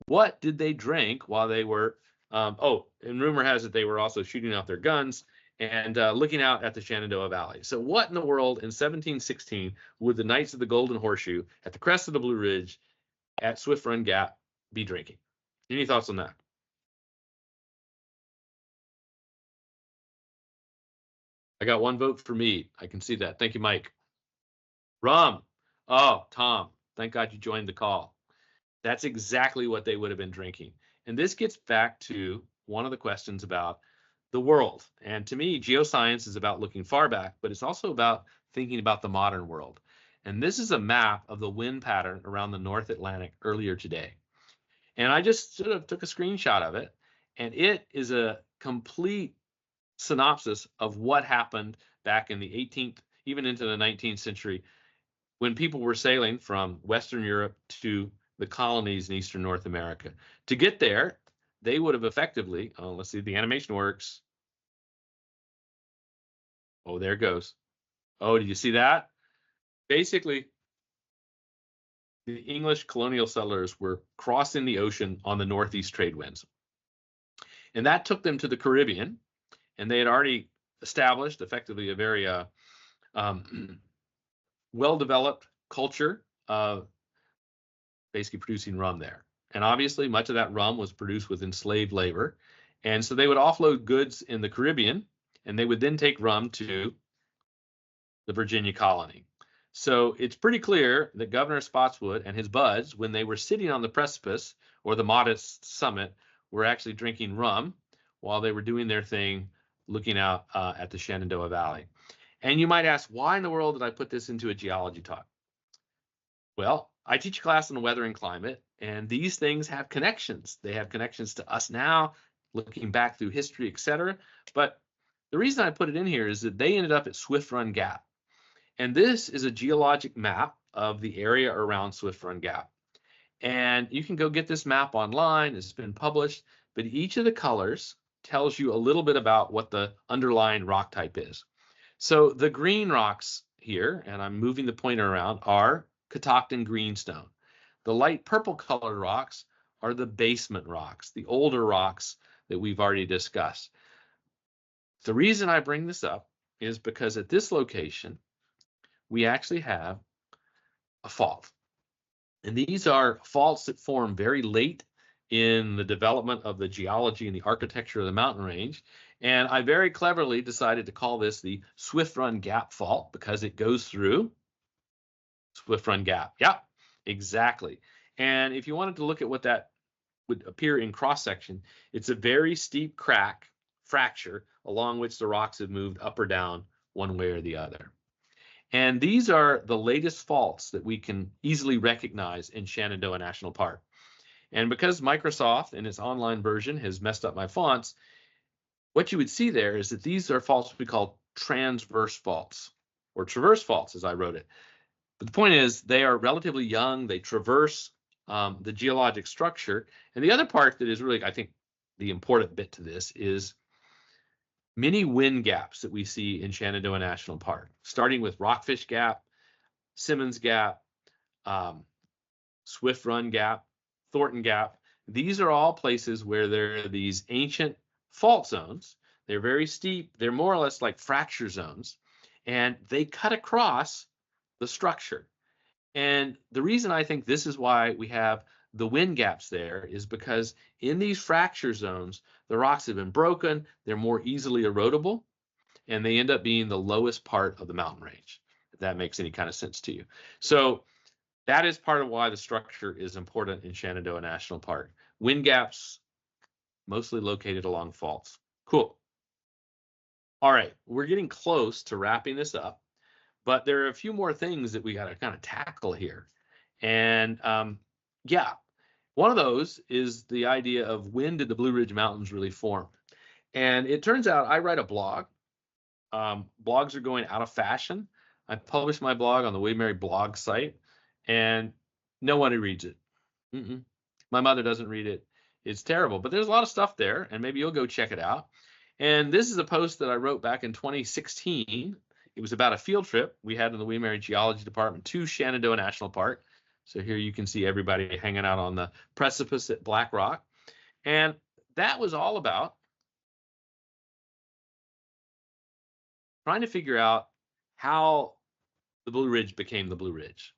what did they drink while they were, and rumor has it they were also shooting out their guns and looking out at the Shenandoah Valley. So what in the world in 1716 would the Knights of the Golden Horseshoe at the crest of the Blue Ridge at Swift Run Gap be drinking? Any thoughts on that? I got one vote for me. I can see that. Thank you, Mike. Rum. Oh, Tom, thank God you joined the call. That's exactly what they would have been drinking. And this gets back to one of the questions about the world. And to me, geoscience is about looking far back, but it's also about thinking about the modern world. And this is a map of the wind pattern around the North Atlantic earlier today. And I just sort of took a screenshot of it, and it is a complete synopsis of what happened back in the 18th, even into the 19th century, when people were sailing from Western Europe to the colonies in Eastern North America. To get there, they would have effectively, let's see if the animation works. Oh, there it goes. Oh, did you see that? Basically, the English colonial settlers were crossing the ocean on the northeast trade winds. And that took them to the Caribbean, and they had already established effectively a very well-developed culture of basically producing rum there. And obviously, much of that rum was produced with enslaved labor. And so they would offload goods in the Caribbean, and they would then take rum to the Virginia colony. So it's pretty clear that Governor Spotswood and his buds, when they were sitting on the precipice or the modest summit, were actually drinking rum while they were doing their thing, looking out at the Shenandoah Valley. And you might ask, why in the world did I put this into a geology talk? Well, I teach a class on the weather and climate, and these things have connections. They have connections to us now, looking back through history, etc. But the reason I put it in here is that they ended up at Swift Run Gap. And this is a geologic map of the area around Swift Run Gap. And you can go get this map online. It's been published, but each of the colors tells you a little bit about what the underlying rock type is. So the green rocks here, and I'm moving the pointer around, are Catoctin greenstone. The light purple colored rocks are the basement rocks, the older rocks that we've already discussed. The reason I bring this up is because at this location, we actually have a fault. And these are faults that form very late in the development of the geology and the architecture of the mountain range. And I very cleverly decided to call this the Swift Run Gap Fault because it goes through Swift Run Gap. Yeah, exactly. And if you wanted to look at what that would appear in cross section, it's a very steep crack fracture along which the rocks have moved up or down one way or the other. And these are the latest faults that we can easily recognize in Shenandoah National Park. And because Microsoft in its online version has messed up my fonts, what you would see there is that these are faults we call transverse faults, or traverse faults as I wrote it. But the point is they are relatively young. They traverse the geologic structure. And the other part that is really, I think, the important bit to this is many wind gaps that we see in Shenandoah National Park, starting with Rockfish Gap, Simmons Gap, Swift Run Gap, Thornton Gap. These are all places where there are these ancient fault zones. They're very steep. They're more or less like fracture zones, and they cut across the structure. And the reason I think this is why we have the wind gaps there is because in these fracture zones, the rocks have been broken, they're more easily erodible, and they end up being the lowest part of the mountain range, if that makes any kind of sense to you. So that is part of why the structure is important in Shenandoah National Park. Wind gaps, mostly located along faults. Cool. All right, we're getting close to wrapping this up, but there are a few more things that we got to kind of tackle here. And yeah, one of those is the idea of when did the Blue Ridge Mountains really form? And it turns out I write a blog. Blogs are going out of fashion. I published my blog on the Waymarried blog site, and no one reads it. My mother doesn't read it. It's terrible, but there's a lot of stuff there, and maybe you'll go check it out. And this is a post that I wrote back in 2016. It was about a field trip we had in the Waymarried Geology Department to Shenandoah National Park. So here you can see everybody hanging out on the precipice at Black Rock. And that was all about trying to figure out how the Blue Ridge became the Blue Ridge.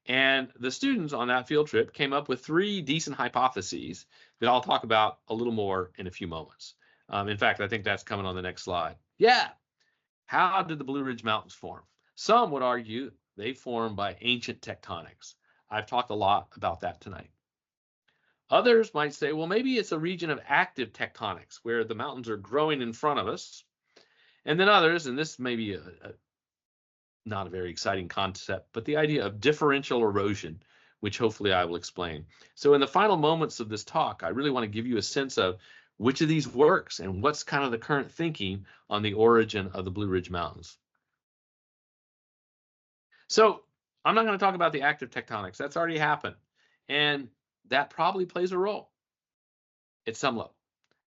And the students on that field trip came up with 3 decent hypotheses that I'll talk about a little more in a few moments. In fact, I think that's coming on the next slide. Yeah. How did the Blue Ridge Mountains form? Some would argue they formed by ancient tectonics. I've talked a lot about that tonight. Others might say, well, maybe it's a region of active tectonics where the mountains are growing in front of us. And then others, and this may be not a very exciting concept, but the idea of differential erosion, which hopefully I will explain. So in the final moments of this talk, I really want to give you a sense of which of these works and what's kind of the current thinking on the origin of the Blue Ridge Mountains. So I'm not going to talk about the active tectonics. That's already happened. And that probably plays a role at some level.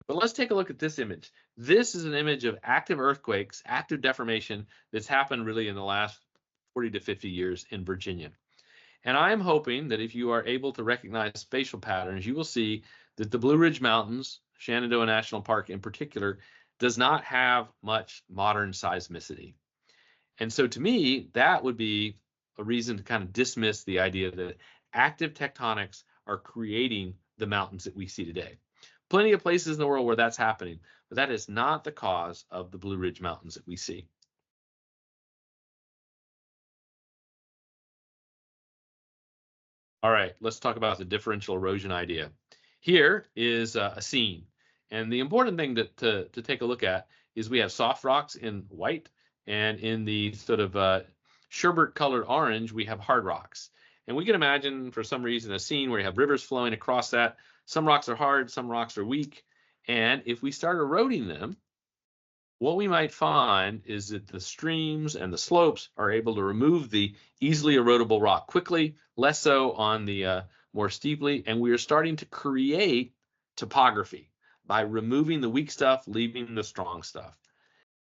But let's take a look at this image. This is an image of active earthquakes, active deformation that's happened really in the last 40 to 50 years in Virginia. And I'm hoping that if you are able to recognize spatial patterns, you will see that the Blue Ridge Mountains, Shenandoah National Park in particular, does not have much modern seismicity. And so to me, that would be a reason to kind of dismiss the idea that active tectonics are creating the mountains that we see today. plenty of places in the world where that's happening, but that is not the cause of the Blue Ridge Mountains that we see. All right, let's talk about the differential erosion idea. Here is a scene, and the important thing to take a look at is we have soft rocks in white, and in the sort of sherbet colored orange, we have hard rocks. And we can imagine, for some reason, a scene where you have rivers flowing across that. Some rocks are hard, some rocks are weak, and if we start eroding them, what we might find is that the streams and the slopes are able to remove the easily erodible rock quickly, less so on the more steeply, and we are starting to create topography by removing the weak stuff, leaving the strong stuff.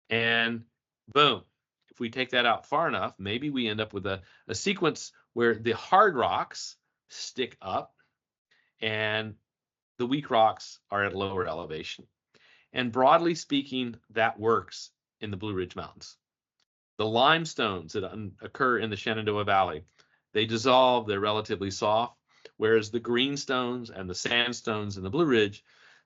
And boom, if we take that out far enough, maybe we end up with a sequence where the hard rocks stick up and the weak rocks are at lower elevation. And broadly speaking, that works in the Blue Ridge Mountains. The limestones that occur in the Shenandoah Valley, they dissolve, they're relatively soft, whereas the greenstones and the sandstones in the Blue Ridge,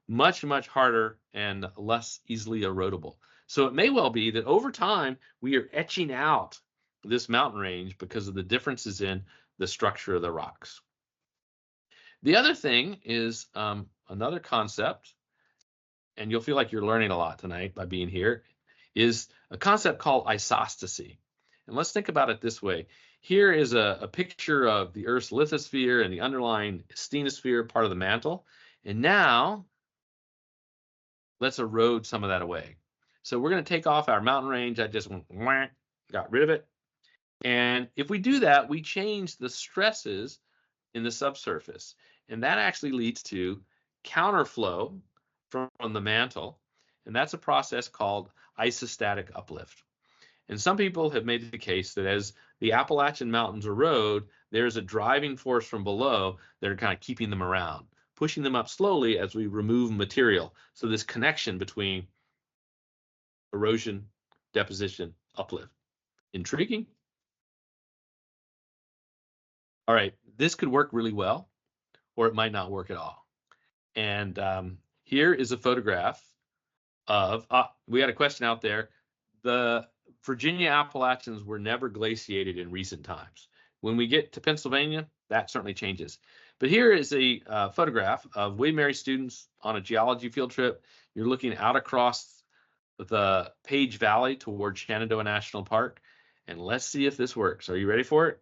much, much harder and less easily erodible. So it may well be that over time, we are etching out this mountain range because of the differences in the structure of the rocks. The other thing is another concept, and you'll feel like you're learning a lot tonight by being here, is a concept called isostasy. And let's think about it this way. Here is a picture of the Earth's lithosphere and the underlying stenosphere, part of the mantle. And now let's erode some of that away. So we're going to take off our mountain range. I just got rid of it. And if we do that, we change the stresses in the subsurface. And that actually leads to counterflow from the mantle, and that's a process called isostatic uplift. And some people have made the case that as the Appalachian Mountains erode, there's a driving force from below that are kind of keeping them around, pushing them up slowly as we remove material. So this connection between erosion, deposition, uplift. Intriguing? All right, this could work really well, or it might not work at all. And here is a photograph of, we had a question out there. The Virginia Appalachians were never glaciated in recent times. When we get to Pennsylvania, that certainly changes. But here is a photograph of William & Mary students on a geology field trip. You're looking out across the Page Valley toward Shenandoah National Park. And let's see if this works. Are you ready for it?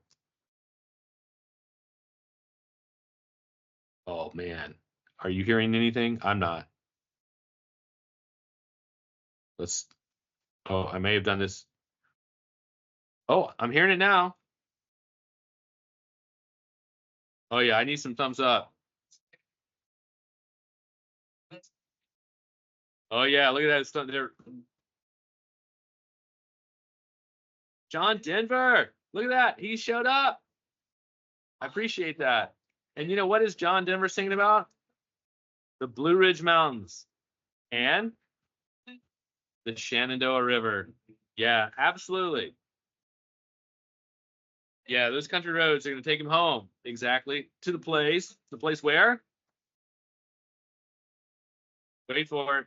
Oh, man. Are you hearing anything? I'm not. Oh, I may have done this. Oh, I'm hearing it now. Oh yeah, I need some thumbs up. Oh yeah, look at that stuff there. John Denver, look at that. He showed up. I appreciate that. And you know what is John Denver singing about? The Blue Ridge Mountains and the Shenandoah River. Yeah, absolutely. Yeah, those country roads are going to take him home. Exactly. To the place. The place where? Wait for it.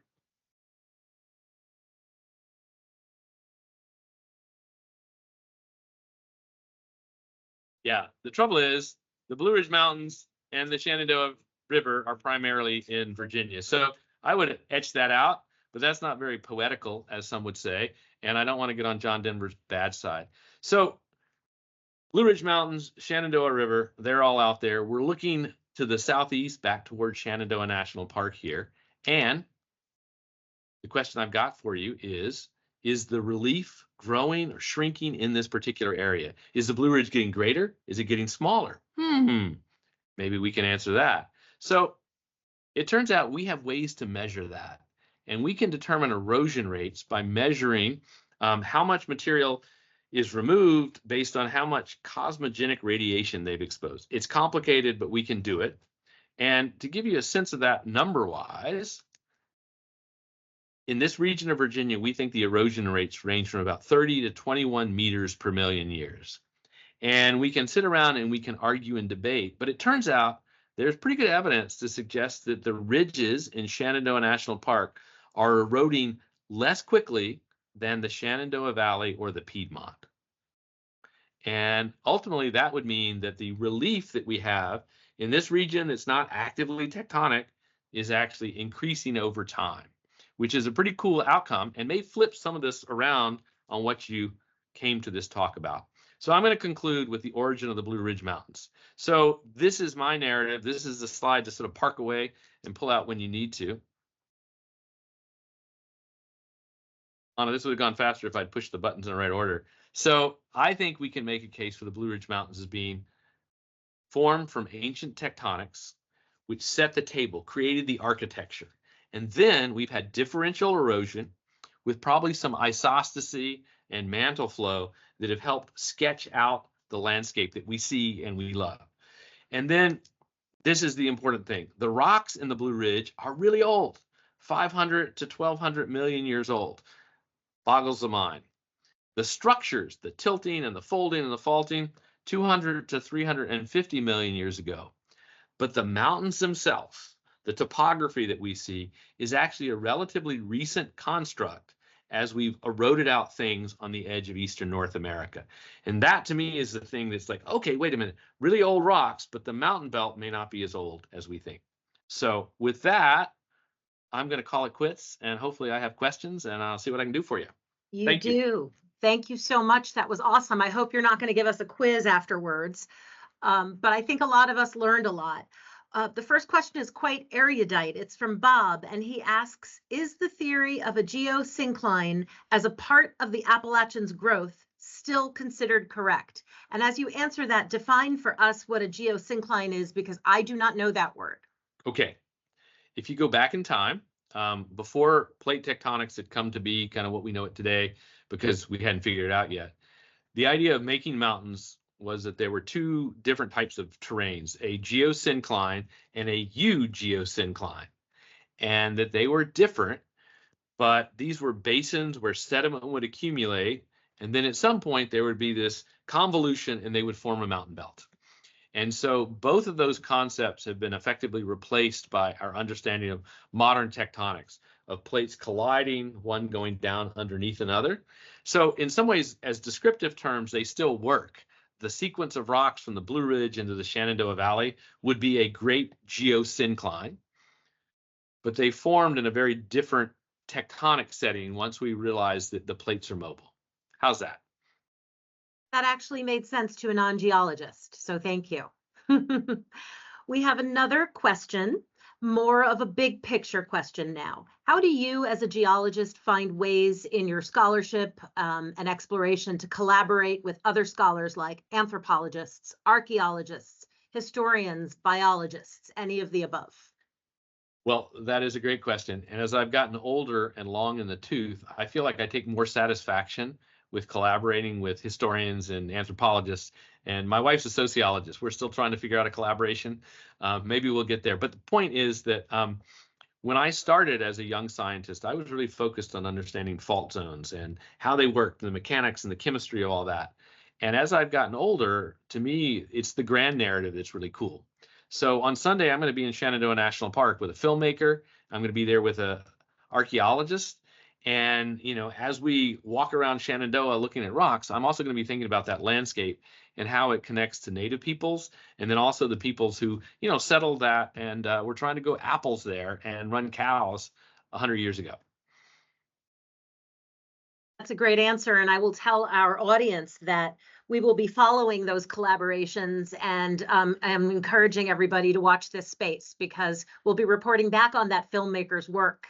Yeah, the trouble is the Blue Ridge Mountains and the Shenandoah River are primarily in Virginia. So I would etch that out, but that's not very poetical, as some would say. And I don't want to get on John Denver's bad side. So Blue Ridge Mountains, Shenandoah River, they're all out there. We're looking to the southeast back towards Shenandoah National Park here. And the question I've got for you is the relief growing or shrinking in this particular area? Is the Blue Ridge getting greater? Is it getting smaller? Maybe we can answer that. So it turns out we have ways to measure that. And we can determine erosion rates by measuring how much material is removed based on how much cosmogenic radiation they've exposed. It's complicated, but we can do it. And to give you a sense of that number-wise, in this region of Virginia, we think the erosion rates range from about 30 to 21 meters per million years. And we can sit around and we can argue and debate, but it turns out there's pretty good evidence to suggest that the ridges in Shenandoah National Park are eroding less quickly than the Shenandoah Valley or the Piedmont. And ultimately, that would mean that the relief that we have in this region that's not actively tectonic is actually increasing over time, which is a pretty cool outcome and may flip some of this around on what you came to this talk about. So I'm going to conclude with the origin of the Blue Ridge Mountains. So this is my narrative. This is the slide to sort of park away and pull out when you need to. Anna, this would have gone faster if I'd pushed the buttons in the right order. So I think we can make a case for the Blue Ridge Mountains as being formed from ancient tectonics, which set the table, created the architecture. And then we've had differential erosion with probably some isostasy and mantle flow that have helped sketch out the landscape that we see and we love. And then this is the important thing. The rocks in the Blue Ridge are really old, 500 to 1200 million years old. Boggles the mind. The structures, the tilting and the folding and the faulting, 200 to 350 million years ago. But the mountains themselves, the topography that we see, is actually a relatively recent construct as we've eroded out things on the edge of eastern North America. And that to me is the thing that's like, okay, wait a minute, really old rocks, but the mountain belt may not be as old as we think. So with that, I'm going to call it quits, and hopefully I have questions and I'll see what I can do for you. You do. Thank you so much. That was awesome. I hope you're not going to give us a quiz afterwards, but I think a lot of us learned a lot. The first question is quite erudite. It's from Bob, and he asks, is the theory of a geosyncline as a part of the Appalachians' growth still considered correct? And as you answer that, define for us what a geosyncline is, because I do not know that word. Okay. If you go back in time, before plate tectonics had come to be kind of what we know it today, because we hadn't figured it out yet, the idea of making mountains was that there were two different types of terrains, a geosyncline and a eugeosyncline, and that they were different, but these were basins where sediment would accumulate, and then at some point there would be this convolution and they would form a mountain belt. And so both of those concepts have been effectively replaced by our understanding of modern tectonics, of plates colliding, one going down underneath another. So in some ways, as descriptive terms, they still work. The sequence of rocks from the Blue Ridge into the Shenandoah Valley would be a great geosyncline, but they formed in a very different tectonic setting once we realized that the plates are mobile. How's that? That actually made sense to a non-geologist, so thank you. We have another question, more of a big picture question now. How do you as a geologist find ways in your scholarship and exploration to collaborate with other scholars like anthropologists, archaeologists, historians, biologists, any of the above? Well, that is a great question. And as I've gotten older and long in the tooth, I feel like I take more satisfaction with collaborating with historians and anthropologists. And my wife's a sociologist. We're still trying to figure out a collaboration. Maybe we'll get there. But the point is that when I started as a young scientist, I was really focused on understanding fault zones and how they work, the mechanics and the chemistry of all that. And as I've gotten older, to me, it's the grand narrative that's really cool. So on Sunday, I'm going to be in Shenandoah National Park with a filmmaker. I'm going to be there with an archaeologist. And, you know, as we walk around Shenandoah looking at rocks, I'm also going to be thinking about that landscape and how it connects to native peoples, and then also the peoples who, you know, settled that and were trying to grow apples there and run cows 100 years ago. That's a great answer. And I will tell our audience that we will be following those collaborations, and I'm encouraging everybody to watch this space because we'll be reporting back on that filmmaker's work.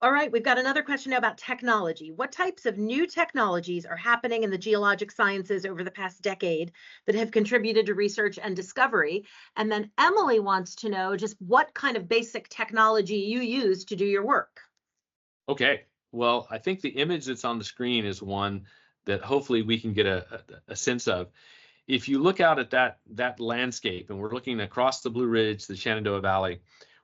All right, we've got another question now about technology. What types of new technologies are happening in the geologic sciences over the past decade that have contributed to research and discovery? And then Emily wants to know just what kind of basic technology you use to do your work. Okay, well, I think the image that's on the screen is one that hopefully we can get a sense of. If you look out at that landscape, and we're looking across the Blue Ridge, the Shenandoah Valley,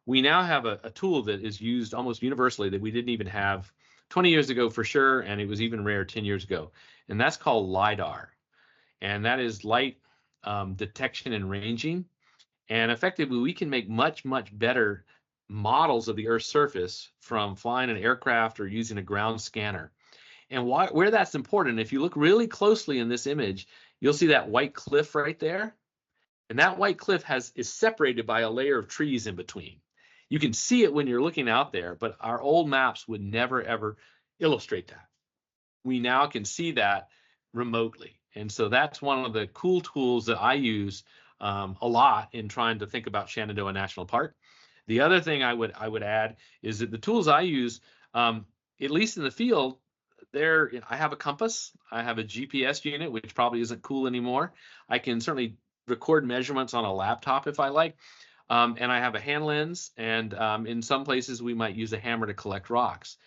we now have a tool that is used almost universally that we didn't even have 20 years ago for sure, and it was even rare 10 years ago, and that's called LIDAR. And that is light detection and ranging. And effectively, we can make much, much better models of the Earth's surface from flying an aircraft or using a ground scanner. And where that's important, if you look really closely in this image, you'll see that white cliff right there. And that white cliff is separated by a layer of trees in between. You can see it when you're looking out there, but our old maps would never, ever illustrate that. We now can see that remotely. And so that's one of the cool tools that I use a lot in trying to think about Shenandoah National Park. The other thing I would add is that the tools I use, at least in the field, I have a compass, I have a GPS unit, which probably isn't cool anymore. I can certainly record measurements on a laptop if I like. And I have a hand lens, and in some places we might use a hammer to collect rocks.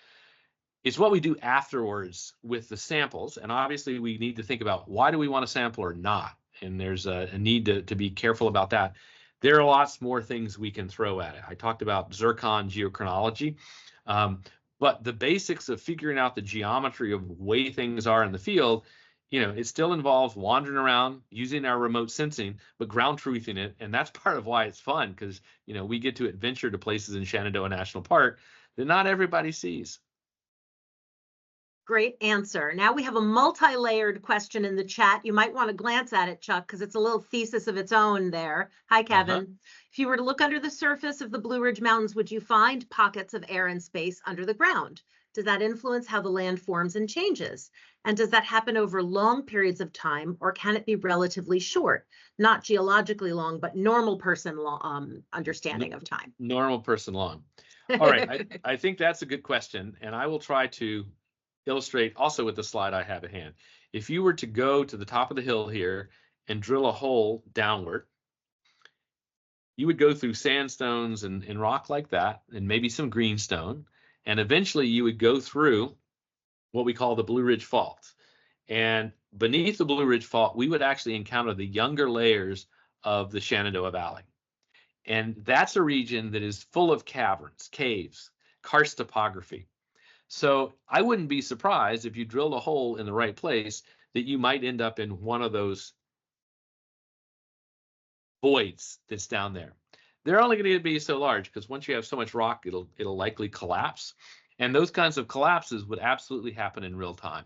It's what we do afterwards with the samples, and obviously we need to think about why do we want to sample or not, and there's a need to be careful about that. There are lots more things we can throw at it. I talked about zircon geochronology, but the basics of figuring out the geometry of the way things are in the field, it still involves wandering around, using our remote sensing, but ground truthing it. And that's part of why it's fun, because, we get to adventure to places in Shenandoah National Park that not everybody sees. Great answer. Now we have a multi-layered question in the chat. You might want to glance at it, Chuck, because it's a little thesis of its own there. Hi, Kevin. If you were to look under the surface of the Blue Ridge Mountains, would you find pockets of air and space under the ground? Does that influence how the land forms and changes? And does that happen over long periods of time, or can it be relatively short? Not geologically long, but normal person understanding of time. Normal person long. All right. I think that's a good question, and I will try to illustrate also with the slide I have at hand. If you were to go to the top of the hill here and drill a hole downward, you would go through sandstones and rock like that, and maybe some greenstone, and eventually you would go through what we call the Blue Ridge Fault. And beneath the Blue Ridge Fault, we would actually encounter the younger layers of the Shenandoah Valley. And that's a region that is full of caverns, caves, karst topography. So I wouldn't be surprised if you drilled a hole in the right place that you might end up in one of those voids that's down there. They're only going to be so large because once you have so much rock, it'll likely collapse. And those kinds of collapses would absolutely happen in real time.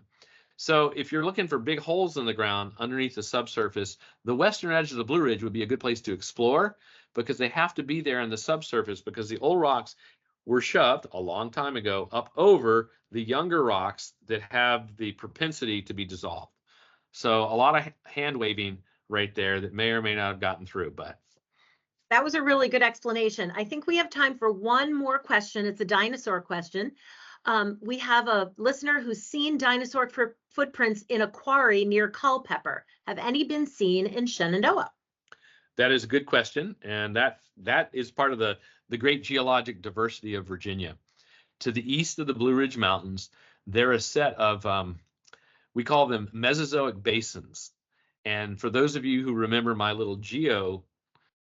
So if you're looking for big holes in the ground underneath the subsurface, the western edge of the Blue Ridge would be a good place to explore, because they have to be there in the subsurface because the old rocks were shoved a long time ago up over the younger rocks that have the propensity to be dissolved. So a lot of hand waving right there that may or may not have gotten through, but. That was a really good explanation. I think we have time for one more question. It's a dinosaur question. We have a listener who's seen dinosaur footprints in a quarry near Culpeper. Have any been seen in Shenandoah? That is a good question, and that is part of the great geologic diversity of Virginia. To the east of the Blue Ridge Mountains, there are a set of, we call them Mesozoic basins. And for those of you who remember my little geo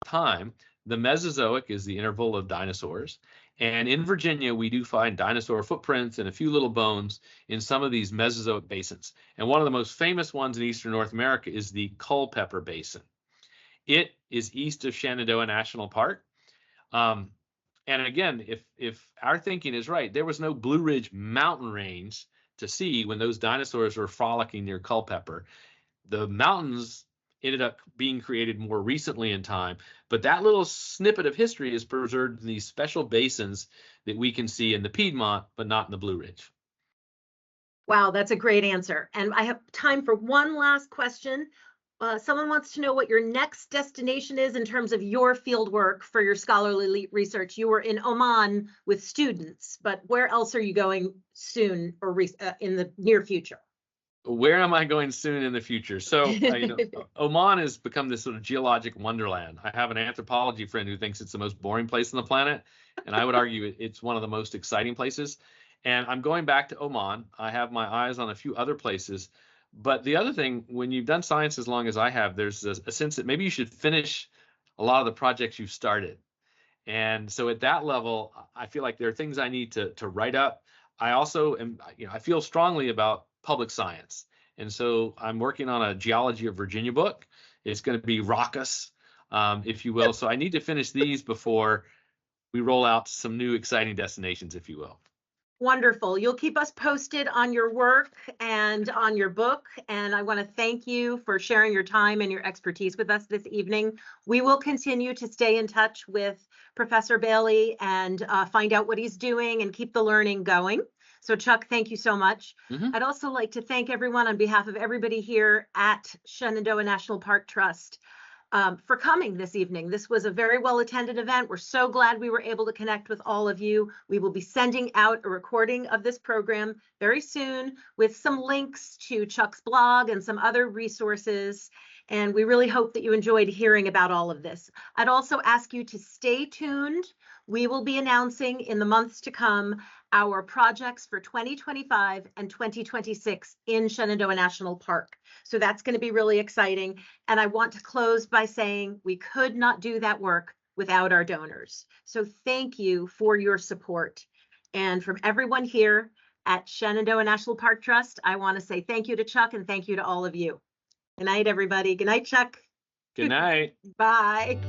time, the Mesozoic is the interval of dinosaurs. And in Virginia, we do find dinosaur footprints and a few little bones in some of these Mesozoic basins. And one of the most famous ones in eastern North America is the Culpeper Basin. It is east of Shenandoah National Park. And again, if our thinking is right, there was no Blue Ridge mountain range to see when those dinosaurs were frolicking near Culpeper. The mountains ended up being created more recently in time, but that little snippet of history is preserved in these special basins that we can see in the Piedmont, but not in the Blue Ridge. Wow, that's a great answer. And I have time for one last question. Someone wants to know what your next destination is in terms of your field work for your scholarly research. You were in Oman with students, but where else are you going soon or in the near future? Where am I going soon in the future? So, Oman has become this sort of geologic wonderland. I have an anthropology friend who thinks it's the most boring place on the planet, and I would argue it's one of the most exciting places. And I'm going back to Oman. I have my eyes on a few other places. But the other thing, when you've done science as long as I have, there's a sense that maybe you should finish a lot of the projects you've started. And so at that level, I feel like there are things I need to write up. I also am, I feel strongly about public science. And so I'm working on a Geology of Virginia book. It's going to be raucous, if you will. So I need to finish these before we roll out some new exciting destinations, if you will. Wonderful. You'll keep us posted on your work and on your book. And I want to thank you for sharing your time and your expertise with us this evening. We will continue to stay in touch with Professor Bailey and find out what he's doing and keep the learning going. So Chuck, thank you so much. Mhm. I'd also like to thank everyone on behalf of everybody here at Shenandoah National Park Trust for coming this evening. This was a very well attended event. We're so glad we were able to connect with all of you. We will be sending out a recording of this program very soon with some links to Chuck's blog and some other resources. And we really hope that you enjoyed hearing about all of this. I'd also ask you to stay tuned. We will be announcing in the months to come our projects for 2025 and 2026 in Shenandoah National Park. So that's going to be really exciting. And I want to close by saying we could not do that work without our donors. So thank you for your support. And from everyone here at Shenandoah National Park Trust, I want to say thank you to Chuck and thank you to all of you. Good night, everybody. Good night, Chuck. Good night. Bye.